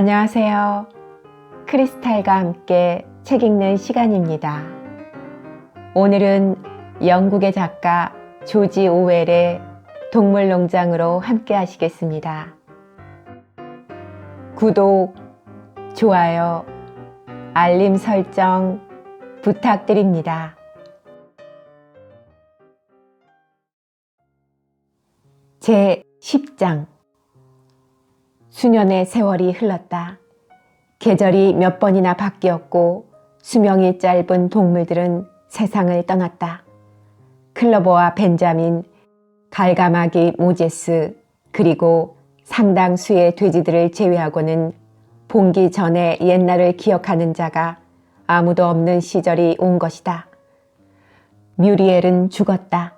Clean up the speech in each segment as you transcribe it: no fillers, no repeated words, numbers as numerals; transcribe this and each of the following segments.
안녕하세요. 크리스탈과 함께 책 읽는 시간입니다. 오늘은 영국의 작가 조지 오웰의 동물농장으로 함께 하시겠습니다. 구독, 좋아요, 알림 설정 부탁드립니다. 제 10장. 수년의 세월이 흘렀다. 계절이 몇 번이나 바뀌었고 수명이 짧은 동물들은 세상을 떠났다. 클로버와 벤자민, 갈가마기 모제스, 그리고 상당수의 돼지들을 제외하고는 봉기 전에 옛날을 기억하는 자가 아무도 없는 시절이 온 것이다. 뮤리엘은 죽었다.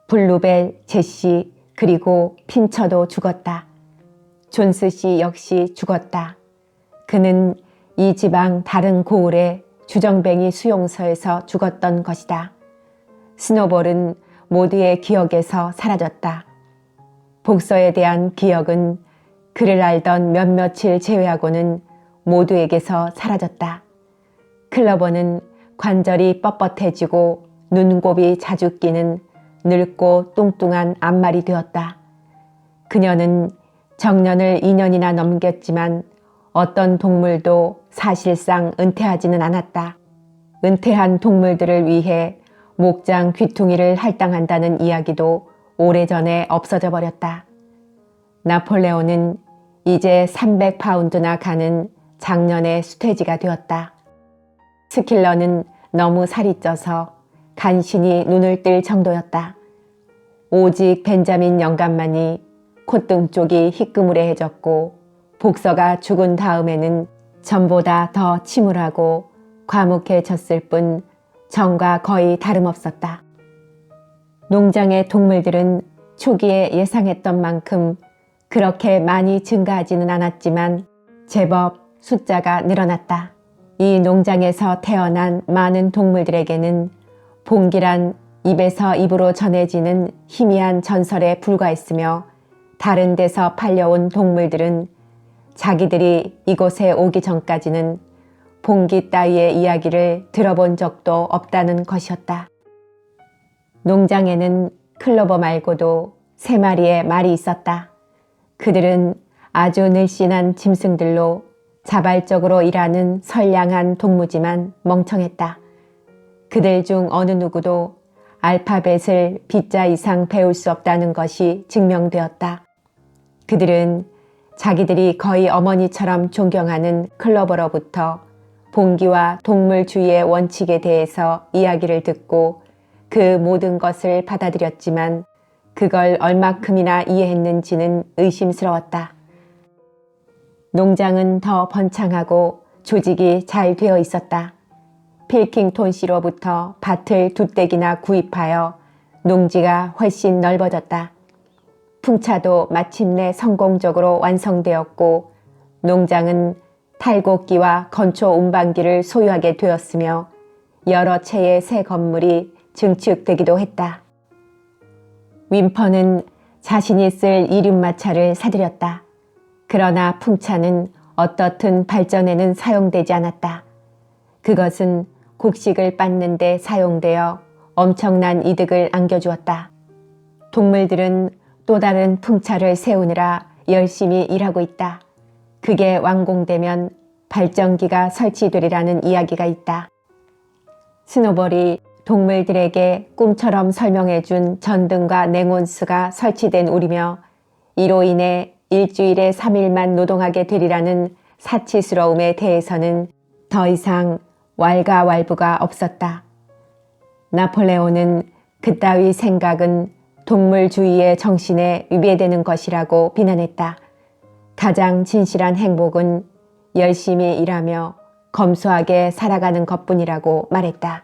블루벨, 제시, 그리고 핀처도 죽었다. 존스 씨 역시 죽었다. 그는 이 지방 다른 고을의 주정뱅이 수용소에서 죽었던 것이다. 스노볼은 모두의 기억에서 사라졌다. 복서에 대한 기억은 그를 알던 몇몇을 제외하고는 모두에게서 사라졌다. 클로버는 관절이 뻣뻣해지고 눈곱이 자주 끼는 늙고 뚱뚱한 암말이 되었다. 그녀는 정년을 2년이나 넘겼지만 어떤 동물도 사실상 은퇴하지는 않았다. 은퇴한 동물들을 위해 목장 귀퉁이를 할당한다는 이야기도 오래전에 없어져 버렸다. 나폴레온은 이제 300파운드나 가는 장년의 수퇴지가 되었다. 스킬러는 너무 살이 쪄서 간신히 눈을 뜰 정도였다. 오직 벤자민 영감만이 콧등 쪽이 희끄무레해졌고 복서가 죽은 다음에는 전보다 더 침울하고 과묵해졌을 뿐 전과 거의 다름없었다. 농장의 동물들은 초기에 예상했던 만큼 그렇게 많이 증가하지는 않았지만 제법 숫자가 늘어났다. 이 농장에서 태어난 많은 동물들에게는 봉기란 입에서 입으로 전해지는 희미한 전설에 불과했으며 다른 데서 팔려온 동물들은 자기들이 이곳에 오기 전까지는 봉기 따위의 이야기를 들어본 적도 없다는 것이었다. 농장에는 클로버 말고도 3마리의 말이 있었다. 그들은 아주 늘씬한 짐승들로 자발적으로 일하는 선량한 동무지만 멍청했다. 그들 중 어느 누구도 알파벳을 B자 이상 배울 수 없다는 것이 증명되었다. 그들은 자기들이 거의 어머니처럼 존경하는 클로버로부터 봉기와 동물주의의 원칙에 대해서 이야기를 듣고 그 모든 것을 받아들였지만 그걸 얼마큼이나 이해했는지는 의심스러웠다. 농장은 더 번창하고 조직이 잘 되어 있었다. 필킹톤 씨로부터 밭을 2댁이나 구입하여 농지가 훨씬 넓어졌다. 풍차도 마침내 성공적으로 완성되었고 농장은 탈곡기와 건초 운반기를 소유하게 되었으며 여러 채의 새 건물이 증축되기도 했다. 윈퍼는 자신이 쓸 이륜마차를 사들였다. 그러나 풍차는 어떻든 발전에는 사용되지 않았다. 그것은 곡식을 빻는 데 사용되어 엄청난 이득을 안겨주었다. 동물들은 또 다른 풍차를 세우느라 열심히 일하고 있다. 그게 완공되면 발전기가 설치되리라는 이야기가 있다. 스노볼이 동물들에게 꿈처럼 설명해준 전등과 냉온수가 설치된 우리며 이로 인해 일주일에 3일만 노동하게 되리라는 사치스러움에 대해서는 더 이상 왈가왈부가 없었다. 나폴레온은 그따위 생각은 동물주의의 정신에 위배되는 것이라고 비난했다. 가장 진실한 행복은 열심히 일하며 검소하게 살아가는 것뿐이라고 말했다.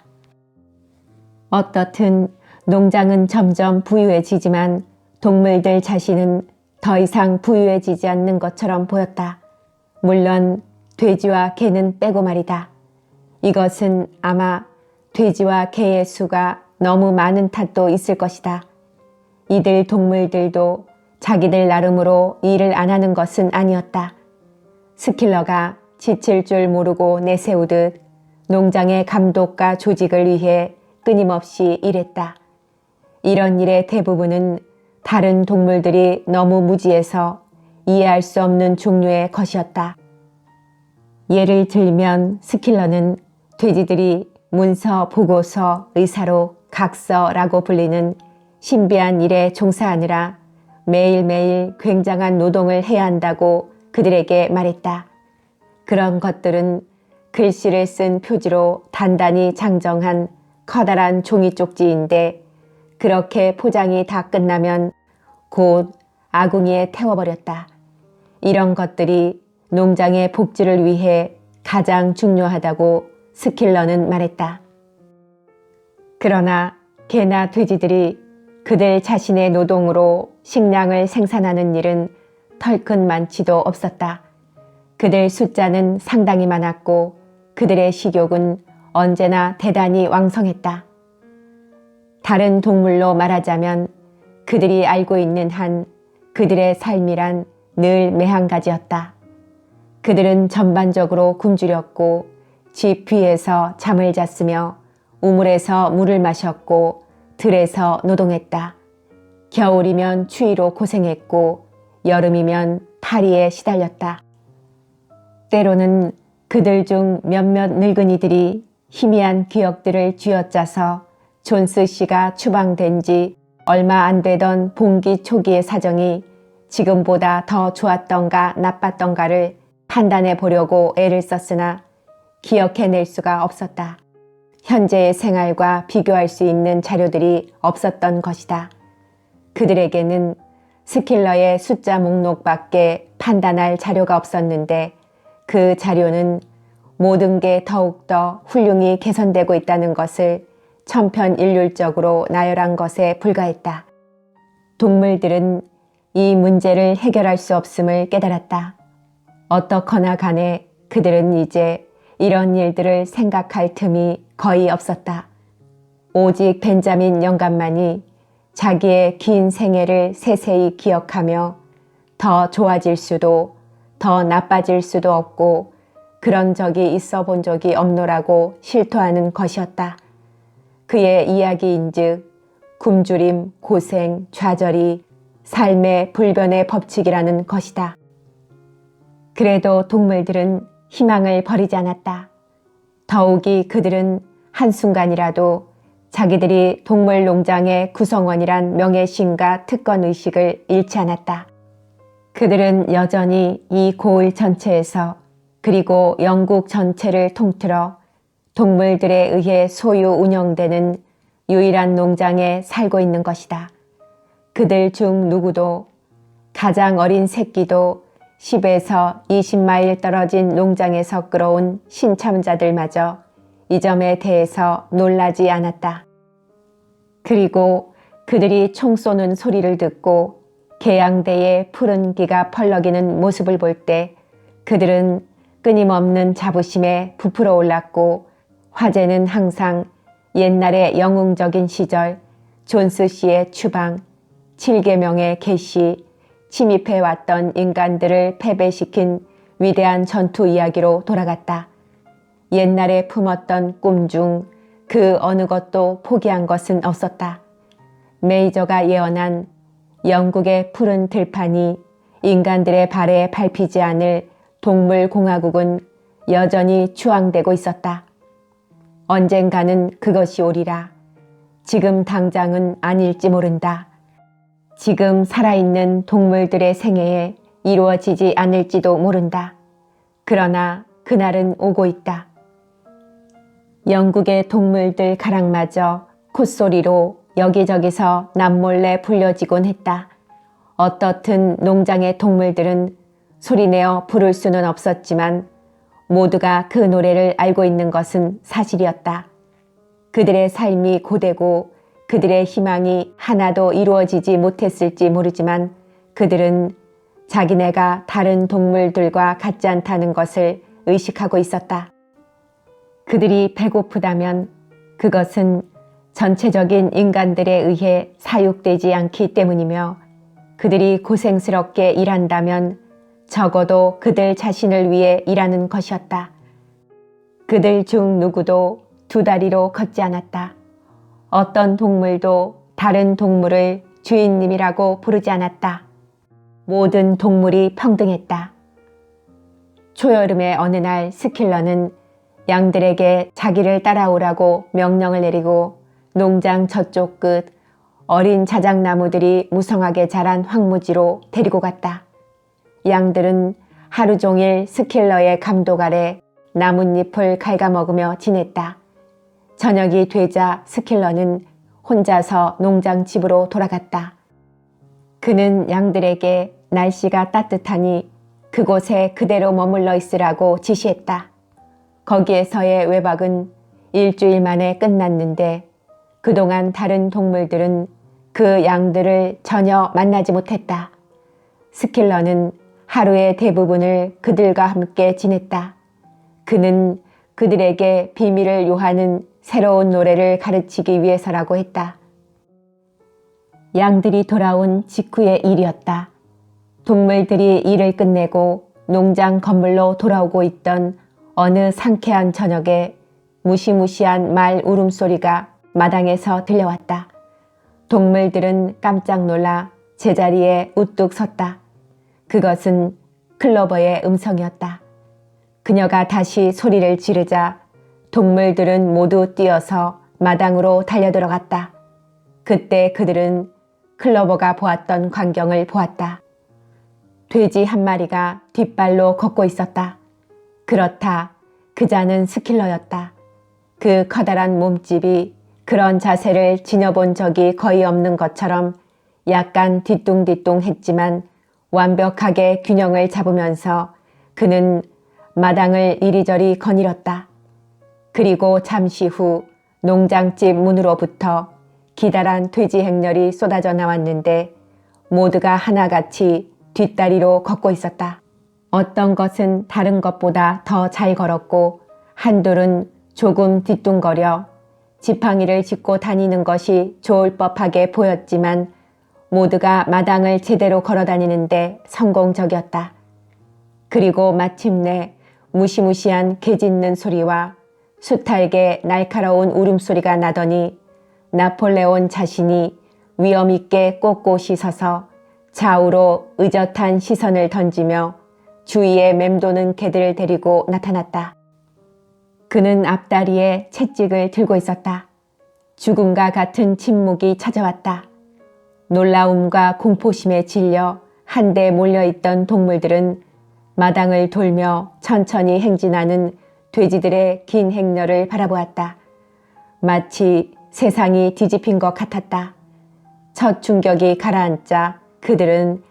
어떻든 농장은 점점 부유해지지만 동물들 자신은 더 이상 부유해지지 않는 것처럼 보였다. 물론 돼지와 개는 빼고 말이다. 이것은 아마 돼지와 개의 수가 너무 많은 탓도 있을 것이다. 이들 동물들도 자기들 나름으로 일을 안 하는 것은 아니었다. 스킬러가 지칠 줄 모르고 내세우듯 농장의 감독과 조직을 위해 끊임없이 일했다. 이런 일의 대부분은 다른 동물들이 너무 무지해서 이해할 수 없는 종류의 것이었다. 예를 들면 스킬러는 돼지들이 문서, 보고서, 의사로 각서라고 불리는 신비한 일에 종사하느라 매일매일 굉장한 노동을 해야 한다고 그들에게 말했다. 그런 것들은 글씨를 쓴 표지로 단단히 장정한 커다란 종이 쪽지인데 그렇게 포장이 다 끝나면 곧 아궁이에 태워버렸다. 이런 것들이 농장의 복지를 위해 가장 중요하다고 스킬러는 말했다. 그러나 개나 돼지들이 그들 자신의 노동으로 식량을 생산하는 일은 털큰 많지도 없었다. 그들 숫자는 상당히 많았고 그들의 식욕은 언제나 대단히 왕성했다. 다른 동물로 말하자면 그들이 알고 있는 한 그들의 삶이란 늘 매한가지였다. 그들은 전반적으로 굶주렸고 집 위에서 잠을 잤으며 우물에서 물을 마셨고 들에서 노동했다. 겨울이면 추위로 고생했고 여름이면 파리에 시달렸다. 때로는 그들 중 몇몇 늙은이들이 희미한 기억들을 쥐어짜서 존스 씨가 추방된 지 얼마 안 되던 봉기 초기의 사정이 지금보다 더 좋았던가 나빴던가를 판단해 보려고 애를 썼으나 기억해낼 수가 없었다. 현재의 생활과 비교할 수 있는 자료들이 없었던 것이다. 그들에게는 스킬러의 숫자 목록밖에 판단할 자료가 없었는데 그 자료는 모든 게 더욱더 훌륭히 개선되고 있다는 것을 천편일률적으로 나열한 것에 불과했다. 동물들은 이 문제를 해결할 수 없음을 깨달았다. 어떻거나 간에 그들은 이제 이런 일들을 생각할 틈이 거의 없었다. 오직 벤자민 영감만이 자기의 긴 생애를 세세히 기억하며 더 좋아질 수도 더 나빠질 수도 없고 그런 적이 있어 본 적이 없노라고 실토하는 것이었다. 그의 이야기인즉 굶주림, 고생, 좌절이 삶의 불변의 법칙이라는 것이다. 그래도 동물들은 희망을 버리지 않았다. 더욱이 그들은 한순간이라도 자기들이 동물 농장의 구성원이란 명예심과 특권의식을 잃지 않았다. 그들은 여전히 이 고을 전체에서 그리고 영국 전체를 통틀어 동물들에 의해 소유 운영되는 유일한 농장에 살고 있는 것이다. 그들 중 누구도 가장 어린 새끼도 10에서 20마일 떨어진 농장에서 끌어온 신참자들마저 이 점에 대해서 놀라지 않았다. 그리고 그들이 총 쏘는 소리를 듣고 개양대의 푸른 기가 펄럭이는 모습을 볼 때 그들은 끊임없는 자부심에 부풀어 올랐고 화제는 항상 옛날의 영웅적인 시절 존스 씨의 추방, 7계명의 계시, 침입해왔던 인간들을 패배시킨 위대한 전투 이야기로 돌아갔다. 옛날에 품었던 꿈 중 그 어느 것도 포기한 것은 없었다. 메이저가 예언한 영국의 푸른 들판이 인간들의 발에 밟히지 않을 동물공화국은 여전히 추앙되고 있었다. 언젠가는 그것이 오리라. 지금 당장은 아닐지 모른다. 지금 살아있는 동물들의 생애에 이루어지지 않을지도 모른다. 그러나 그날은 오고 있다. 영국의 동물들 가락마저 콧소리로 여기저기서 남몰래 불려지곤 했다. 어떻든 농장의 동물들은 소리내어 부를 수는 없었지만 모두가 그 노래를 알고 있는 것은 사실이었다. 그들의 삶이 고되고 그들의 희망이 하나도 이루어지지 못했을지 모르지만 그들은 자기네가 다른 동물들과 같지 않다는 것을 의식하고 있었다. 그들이 배고프다면 그것은 전체적인 인간들에 의해 사육되지 않기 때문이며 그들이 고생스럽게 일한다면 적어도 그들 자신을 위해 일하는 것이었다. 그들 중 누구도 두 다리로 걷지 않았다. 어떤 동물도 다른 동물을 주인님이라고 부르지 않았다. 모든 동물이 평등했다. 초여름의 어느 날 스킬러는 양들에게 자기를 따라오라고 명령을 내리고 농장 저쪽 끝 어린 자작나무들이 무성하게 자란 황무지로 데리고 갔다. 양들은 하루 종일 스킬러의 감독 아래 나뭇잎을 갉아먹으며 지냈다. 저녁이 되자 스킬러는 혼자서 농장 집으로 돌아갔다. 그는 양들에게 날씨가 따뜻하니 그곳에 그대로 머물러 있으라고 지시했다. 거기에서의 외박은 일주일 만에 끝났는데 그동안 다른 동물들은 그 양들을 전혀 만나지 못했다. 스킬러는 하루의 대부분을 그들과 함께 지냈다. 그는 그들에게 비밀을 요하는 새로운 노래를 가르치기 위해서라고 했다. 양들이 돌아온 직후의 일이었다. 동물들이 일을 끝내고 농장 건물로 돌아오고 있던 어느 상쾌한 저녁에 무시무시한 말 울음소리가 마당에서 들려왔다. 동물들은 깜짝 놀라 제자리에 우뚝 섰다. 그것은 클로버의 음성이었다. 그녀가 다시 소리를 지르자 동물들은 모두 뛰어서 마당으로 달려들어갔다. 그때 그들은 클로버가 보았던 광경을 보았다. 돼지 한 마리가 뒷발로 걷고 있었다. 그렇다. 그자는 스킬러였다. 그 커다란 몸집이 그런 자세를 지녀본 적이 거의 없는 것처럼 약간 뒤뚱뒤뚱했지만 완벽하게 균형을 잡으면서 그는 마당을 이리저리 거닐었다. 그리고 잠시 후 농장집 문으로부터 기다란 돼지 행렬이 쏟아져 나왔는데 모두가 하나같이 뒷다리로 걷고 있었다. 어떤 것은 다른 것보다 더 잘 걸었고 한둘은 조금 뒤뚱거려 지팡이를 짚고 다니는 것이 좋을 법하게 보였지만 모두가 마당을 제대로 걸어 다니는데 성공적이었다. 그리고 마침내 무시무시한 개 짖는 소리와 수탈게 날카로운 울음소리가 나더니 나폴레온 자신이 위엄있게 꼿꼿이 서서 좌우로 의젓한 시선을 던지며 주위에 맴도는 개들을 데리고 나타났다. 그는 앞다리에 채찍을 들고 있었다. 죽음과 같은 침묵이 찾아왔다. 놀라움과 공포심에 질려 한데 몰려있던 동물들은 마당을 돌며 천천히 행진하는 돼지들의 긴 행렬을 바라보았다. 마치 세상이 뒤집힌 것 같았다. 첫 충격이 가라앉자 그들은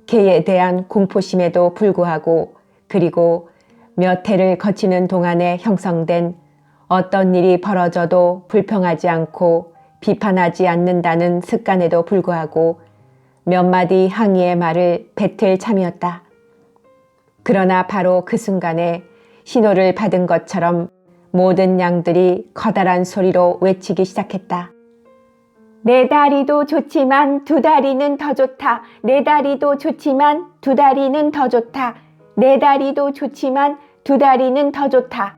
개에 대한 공포심에도 불구하고 그리고 몇 해를 거치는 동안에 형성된 어떤 일이 벌어져도 불평하지 않고 비판하지 않는다는 습관에도 불구하고 몇 마디 항의의 말을 뱉을 참이었다. 그러나 바로 그 순간에 신호를 받은 것처럼 모든 양들이 커다란 소리로 외치기 시작했다. 네 다리도 좋지만 두 다리는 더 좋다. 네 다리도 좋지만 두 다리는 더 좋다. 네 다리도 좋지만 두 다리는 더 좋다.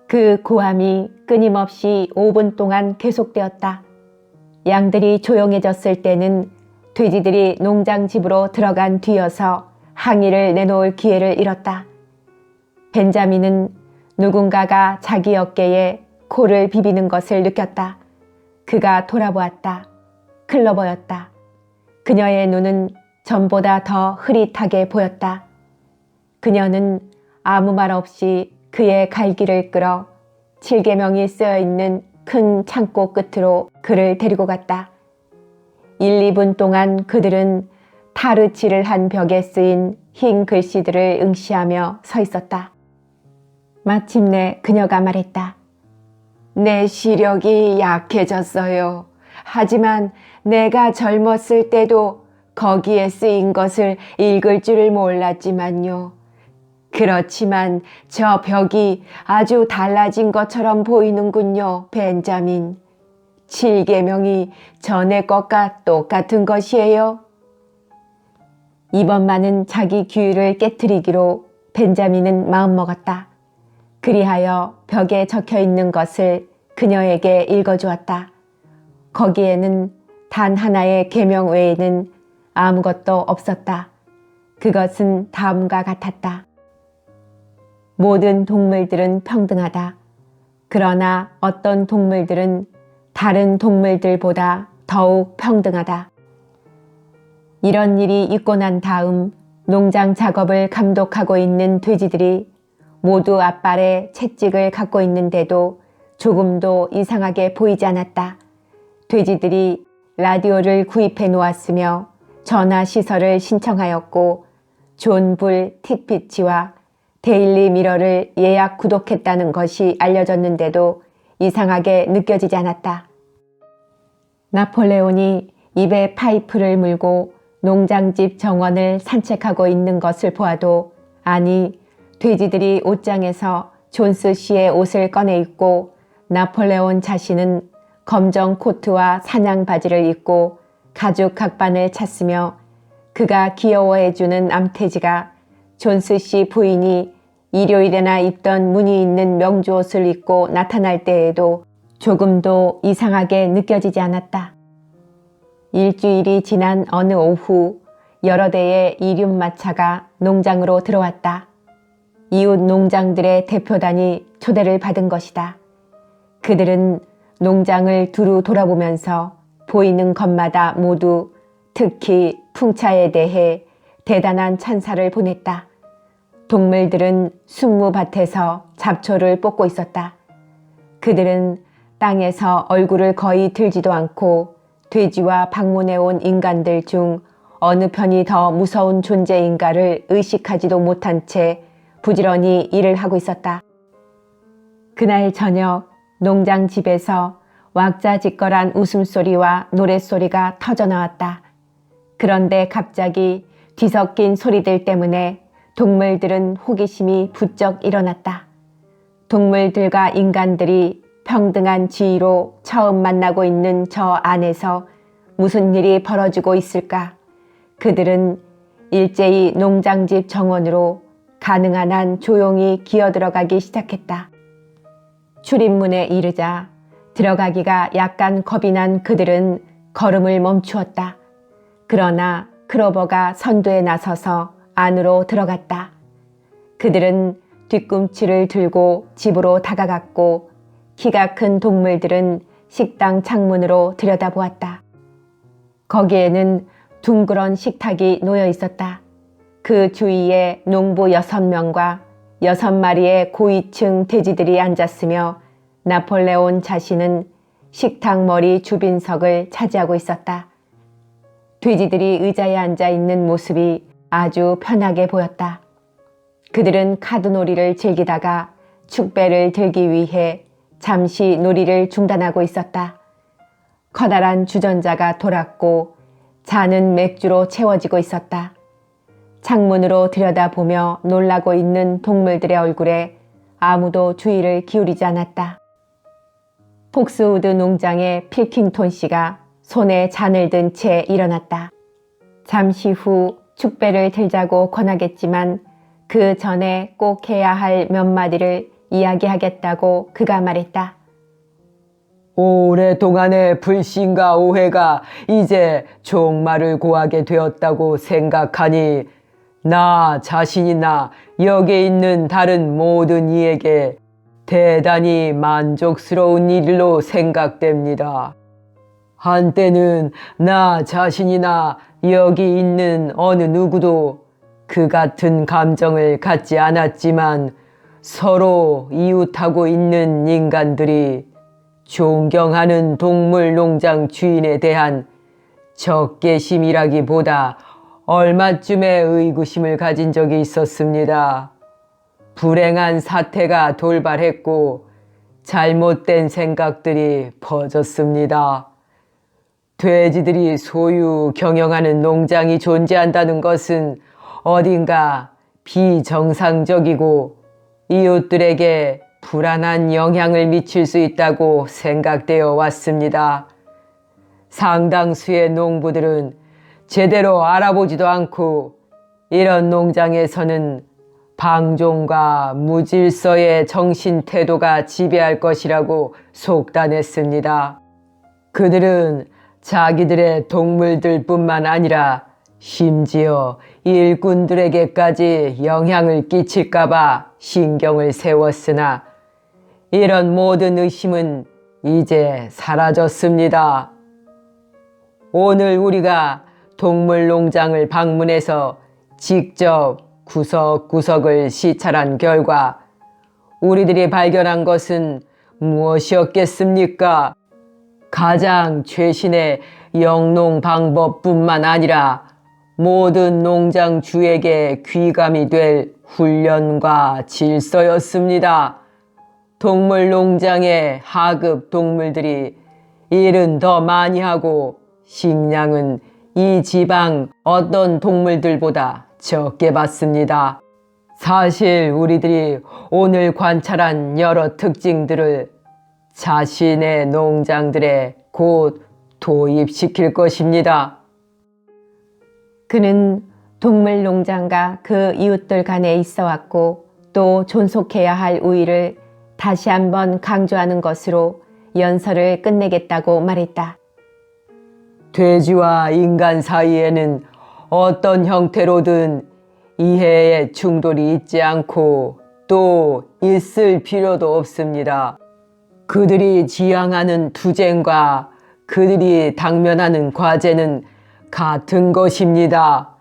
그 고함이 끊임없이 5분 동안 계속되었다. 양들이 조용해졌을 때는 돼지들이 농장 집으로 들어간 뒤여서 항의를 내놓을 기회를 잃었다. 벤자민은 누군가가 자기 어깨에 코를 비비는 것을 느꼈다. 그가 돌아보았다. 클로버였다. 그녀의 눈은 전보다 더 흐릿하게 보였다. 그녀는 아무 말 없이 그의 갈기를 끌어 7계명이 쓰여있는 큰 창고 끝으로 그를 데리고 갔다. 1, 2분 동안 그들은 타르치를 한 벽에 쓰인 흰 글씨들을 응시하며 서 있었다. 마침내 그녀가 말했다. 내 시력이 약해졌어요. 하지만 내가 젊었을 때도 거기에 쓰인 것을 읽을 줄을 몰랐지만요. 그렇지만 저 벽이 아주 달라진 것처럼 보이는군요, 벤자민. 7계명이 전의 것과 똑같은 것이에요. 이번만은 자기 규율을 깨트리기로 벤자민은 마음먹었다. 그리하여 벽에 적혀있는 것을 그녀에게 읽어주었다. 거기에는 단 하나의 계명 외에는 아무것도 없었다. 그것은 다음과 같았다. 모든 동물들은 평등하다. 그러나 어떤 동물들은 다른 동물들보다 더욱 평등하다. 이런 일이 있고 난 다음 농장 작업을 감독하고 있는 돼지들이 모두 앞발에 채찍을 갖고 있는데도 조금도 이상하게 보이지 않았다. 돼지들이 라디오를 구입해 놓았으며 전화 시설을 신청하였고 존 불 틱피치와 데일리 미러를 예약 구독했다는 것이 알려졌는데도 이상하게 느껴지지 않았다. 나폴레온이 입에 파이프를 물고 농장집 정원을 산책하고 있는 것을 보아도 아니 돼지들이 옷장에서 존스 씨의 옷을 꺼내 입고 나폴레온 자신은 검정 코트와 사냥 바지를 입고 가죽 각반을 찼으며 그가 귀여워해주는 암돼지가 존스 씨 부인이 일요일에나 입던 무늬 있는 명주옷을 입고 나타날 때에도 조금도 이상하게 느껴지지 않았다. 일주일이 지난 어느 오후 여러 대의 이륜마차가 농장으로 들어왔다. 이웃 농장들의 대표단이 초대를 받은 것이다. 그들은 농장을 두루 돌아보면서 보이는 것마다 모두 특히 풍차에 대해 대단한 찬사를 보냈다. 동물들은 숙무밭에서 잡초를 뽑고 있었다. 그들은 땅에서 얼굴을 거의 들지도 않고 돼지와 방문해온 인간들 중 어느 편이 더 무서운 존재인가를 의식하지도 못한 채 부지런히 일을 하고 있었다. 그날 저녁 농장 집에서 왁자지껄한 웃음소리와 노랫소리가 터져나왔다. 그런데 갑자기 뒤섞인 소리들 때문에 동물들은 호기심이 부쩍 일어났다. 동물들과 인간들이 평등한 지위로 처음 만나고 있는 저 안에서 무슨 일이 벌어지고 있을까? 그들은 일제히 농장집 정원으로 가능한 한 조용히 기어들어가기 시작했다. 출입문에 이르자 들어가기가 약간 겁이 난 그들은 걸음을 멈추었다. 그러나 크로버가 선두에 나서서 안으로 들어갔다. 그들은 뒤꿈치를 들고 집으로 다가갔고 키가 큰 동물들은 식당 창문으로 들여다보았다. 거기에는 둥그런 식탁이 놓여 있었다. 그 주위에 농부 6명과 6마리의 고위층 돼지들이 앉았으며 나폴레온 자신은 식탁 머리 주빈석을 차지하고 있었다. 돼지들이 의자에 앉아 있는 모습이 아주 편하게 보였다. 그들은 카드놀이를 즐기다가 축배를 들기 위해 잠시 놀이를 중단하고 있었다. 커다란 주전자가 돌았고 잔은 맥주로 채워지고 있었다. 창문으로 들여다보며 놀라고 있는 동물들의 얼굴에 아무도 주의를 기울이지 않았다. 폭스우드 농장의 필킹톤 씨가 손에 잔을 든 채 일어났다. 잠시 후 축배를 들자고 권하겠지만 그 전에 꼭 해야 할 몇 마디를 이야기하겠다고 그가 말했다. 오랫동안의 불신과 오해가 이제 종말을 고하게 되었다고 생각하니 나 자신이나 여기에 있는 다른 모든 이에게 대단히 만족스러운 일로 생각됩니다. 한때는 나 자신이나 여기 있는 어느 누구도 그 같은 감정을 갖지 않았지만 서로 이웃하고 있는 인간들이 존경하는 동물 농장 주인에 대한 적개심이라기보다 얼마쯤의 의구심을 가진 적이 있었습니다. 불행한 사태가 돌발했고 잘못된 생각들이 퍼졌습니다. 돼지들이 소유 경영하는 농장이 존재한다는 것은 어딘가 비정상적이고 이웃들에게 불안한 영향을 미칠 수 있다고 생각되어 왔습니다. 상당수의 농부들은 제대로 알아보지도 않고 이런 농장에서는 방종과 무질서의 정신 태도가 지배할 것이라고 속단했습니다. 그들은 자기들의 동물들뿐만 아니라 심지어 일꾼들에게까지 영향을 끼칠까봐 신경을 세웠으나 이런 모든 의심은 이제 사라졌습니다. 오늘 우리가 동물농장을 방문해서 직접 구석구석을 시찰한 결과 우리들이 발견한 것은 무엇이었겠습니까? 가장 최신의 영농 방법뿐만 아니라 모든 농장주에게 귀감이 될 훈련과 질서였습니다. 동물농장의 하급 동물들이 일은 더 많이 하고 식량은 이 지방 어떤 동물들보다 적게 받습니다. 사실 우리들이 오늘 관찰한 여러 특징들을 자신의 농장들에 곧 도입시킬 것입니다. 그는 동물농장과 그 이웃들 간에 있어 왔고 또 존속해야 할 우위를 다시 한번 강조하는 것으로 연설을 끝내겠다고 말했다. 돼지와 인간 사이에는 어떤 형태로든 이해의 충돌이 있지 않고 또 있을 필요도 없습니다. 그들이 지향하는 투쟁과 그들이 당면하는 과제는 같은 것입니다.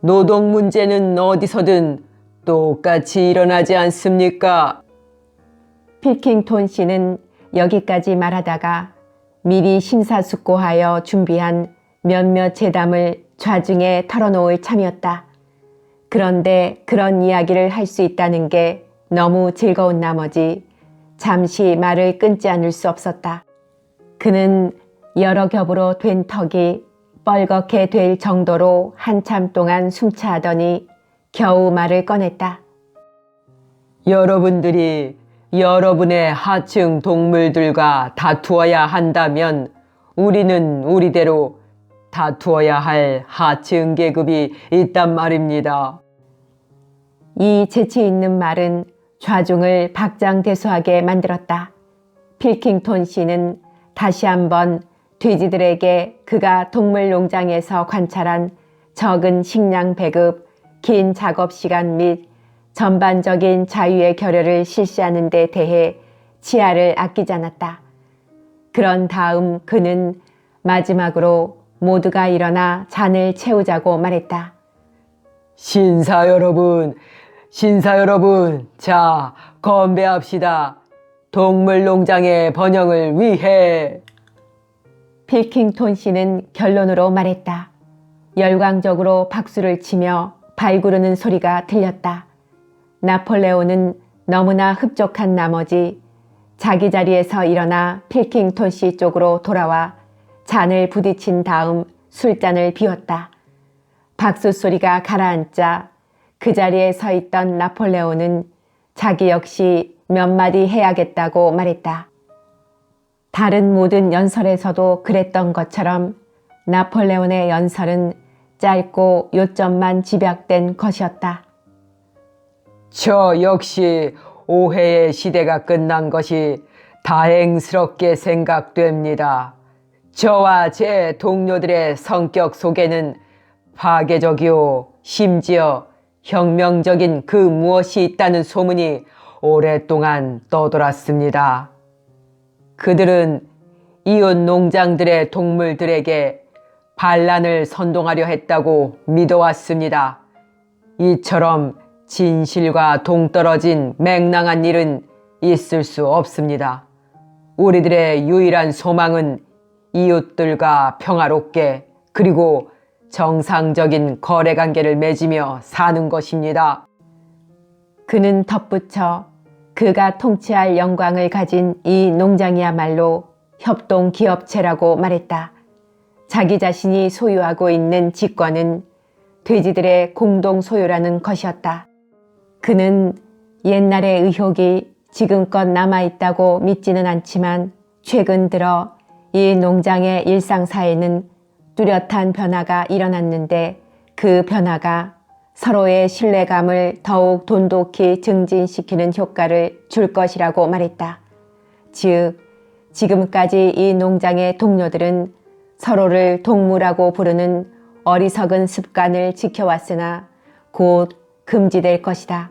노동 문제는 어디서든 똑같이 일어나지 않습니까? 필킹톤 씨는 여기까지 말하다가 미리 심사숙고하여 준비한 몇몇 재담을 좌중에 털어놓을 참이었다. 그런데 그런 이야기를 할 수 있다는 게 너무 즐거운 나머지 잠시 말을 끊지 않을 수 없었다. 그는 여러 겹으로 된 턱이 뻘겋게 될 정도로 한참 동안 숨차하더니 겨우 말을 꺼냈다. 여러분들이 여러분의 하층 동물들과 다투어야 한다면 우리는 우리대로 다투어야 할 하층 계급이 있단 말입니다. 이 재치 있는 말은 좌중을 박장대소하게 만들었다. 필킹톤 씨는 다시 한번 돼지들에게 그가 동물농장에서 관찰한 적은 식량 배급, 긴 작업 시간 및 전반적인 자유의 결여를 실시하는 데 대해 치아를 아끼지 않았다. 그런 다음 그는 마지막으로 모두가 일어나 잔을 채우자고 말했다. 신사 여러분, 자, 건배합시다. 동물농장의 번영을 위해. 필킹톤 씨는 결론으로 말했다. 열광적으로 박수를 치며 발구르는 소리가 들렸다. 나폴레온은 너무나 흡족한 나머지 자기 자리에서 일어나 필킹톤 씨 쪽으로 돌아와 잔을 부딪힌 다음 술잔을 비웠다. 박수 소리가 가라앉자 그 자리에 서 있던 나폴레온은 자기 역시 몇 마디 해야겠다고 말했다. 다른 모든 연설에서도 그랬던 것처럼 나폴레온의 연설은 짧고 요점만 집약된 것이었다. 저 역시 오해의 시대가 끝난 것이 다행스럽게 생각됩니다. 저와 제 동료들의 성격 속에는 파괴적이요 심지어 혁명적인 그 무엇이 있다는 소문이 오랫동안 떠돌았습니다. 그들은 이웃 농장들의 동물들에게 반란을 선동하려 했다고 믿어왔습니다. 이처럼 진실과 동떨어진 맹랑한 일은 있을 수 없습니다. 우리들의 유일한 소망은 이웃들과 평화롭게 그리고 정상적인 거래관계를 맺으며 사는 것입니다. 그는 덧붙여 그가 통치할 영광을 가진 이 농장이야말로 협동기업체라고 말했다. 자기 자신이 소유하고 있는 직권은 돼지들의 공동 소유라는 것이었다. 그는 옛날의 의혹이 지금껏 남아있다고 믿지는 않지만 최근 들어 이 농장의 일상사에는 뚜렷한 변화가 일어났는데 그 변화가 서로의 신뢰감을 더욱 돈독히 증진시키는 효과를 줄 것이라고 말했다. 즉, 지금까지 이 농장의 동료들은 서로를 동무라고 부르는 어리석은 습관을 지켜왔으나 곧 금지될 것이다.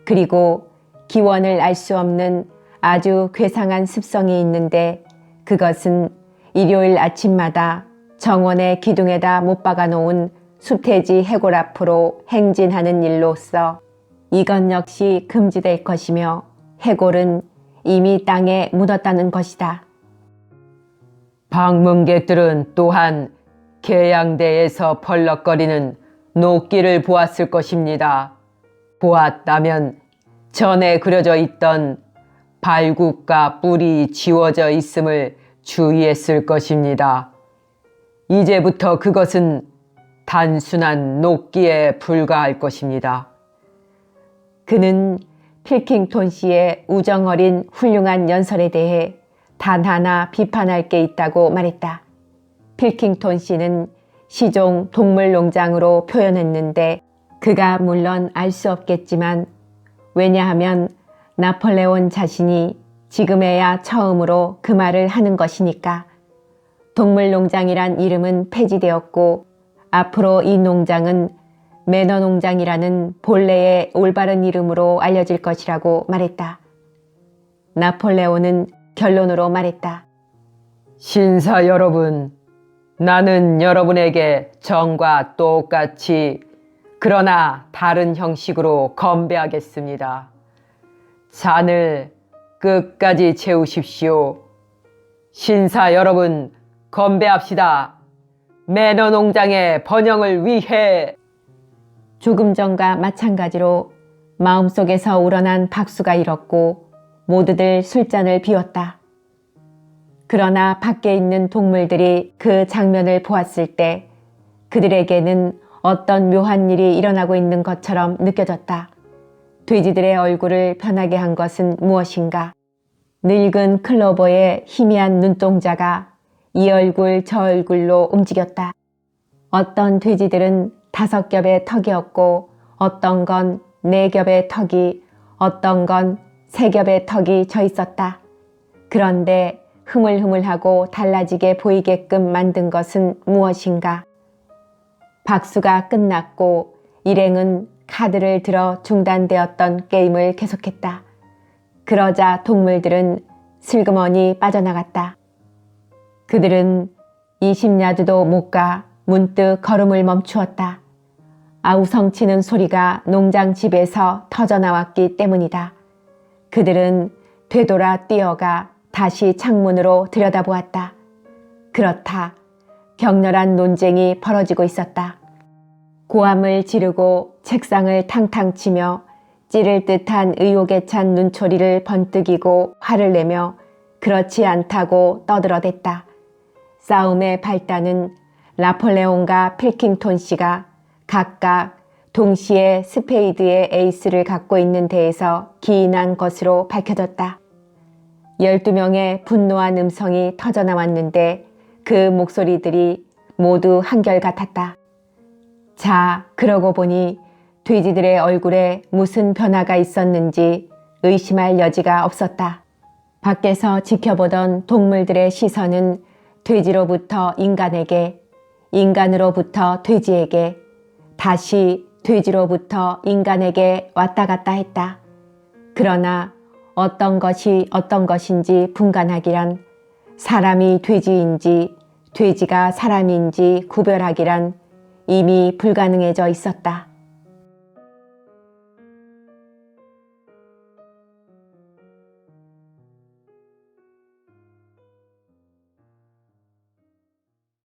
그리고 기원을 알 수 없는 아주 괴상한 습성이 있는데 그것은 일요일 아침마다 정원의 기둥에다 못 박아 놓은 수태지 해골 앞으로 행진하는 일로서 이것 역시 금지될 것이며 해골은 이미 땅에 묻었다는 것이다. 방문객들은 또한 계양대에서 펄럭거리는 녹기를 보았을 것입니다. 보았다면 전에 그려져 있던 발굽과 뿔이 지워져 있음을 주의했을 것입니다. 이제부터 그것은 단순한 녹기에 불과할 것입니다. 그는 필킹톤 씨의 우정어린 훌륭한 연설에 대해 단 하나 비판할 게 있다고 말했다. 필킹톤 씨는 시종 동물농장으로 표현했는데 그가 물론 알 수 없겠지만 왜냐하면 나폴레온 자신이 지금에야 처음으로 그 말을 하는 것이니까. 동물농장이란 이름은 폐지되었고 앞으로 이 농장은 매너농장이라는 본래의 올바른 이름으로 알려질 것이라고 말했다. 나폴레온은 결론으로 말했다. 신사 여러분, 나는 여러분에게 전과 똑같이 그러나 다른 형식으로 건배하겠습니다. 잔을 끝까지 채우십시오. 신사 여러분, 건배합시다. 매너농장의 번영을 위해. 조금 전과 마찬가지로 마음속에서 우러난 박수가 일었고 모두들 술잔을 비웠다. 그러나 밖에 있는 동물들이 그 장면을 보았을 때 그들에게는 어떤 묘한 일이 일어나고 있는 것처럼 느껴졌다. 돼지들의 얼굴을 변하게 한 것은 무엇인가? 늙은 클로버의 희미한 눈동자가 이 얼굴 저 얼굴로 움직였다. 어떤 돼지들은 5겹의 턱이었고 어떤 건 4겹의 턱이, 어떤 건 3겹의 턱이 져 있었다. 그런데 흐물흐물하고 달라지게 보이게끔 만든 것은 무엇인가? 박수가 끝났고 일행은 카드를 들어 중단되었던 게임을 계속했다. 그러자 동물들은 슬그머니 빠져나갔다. 그들은 20야드도 못 가 문득 걸음을 멈추었다. 아우성치는 소리가 농장 집에서 터져나왔기 때문이다. 그들은 되돌아 뛰어가 다시 창문으로 들여다보았다. 그렇다. 격렬한 논쟁이 벌어지고 있었다. 고함을 지르고 책상을 탕탕 치며 찌를 듯한 의욕에 찬 눈초리를 번뜩이고 화를 내며 그렇지 않다고 떠들어댔다. 싸움의 발단은 나폴레온과 필킹톤 씨가 각각 동시에 스페이드의 에이스를 갖고 있는 데에서 기인한 것으로 밝혀졌다. 12명의 분노한 음성이 터져나왔는데 그 목소리들이 모두 한결같았다. 자, 그러고 보니 돼지들의 얼굴에 무슨 변화가 있었는지 의심할 여지가 없었다. 밖에서 지켜보던 동물들의 시선은 돼지로부터 인간에게, 인간으로부터 돼지에게, 다시 돼지로부터 인간에게 왔다 갔다 했다. 그러나 어떤 것이 어떤 것인지 분간하기란, 사람이 돼지인지 돼지가 사람인지 구별하기란 이미 불가능해져 있었다.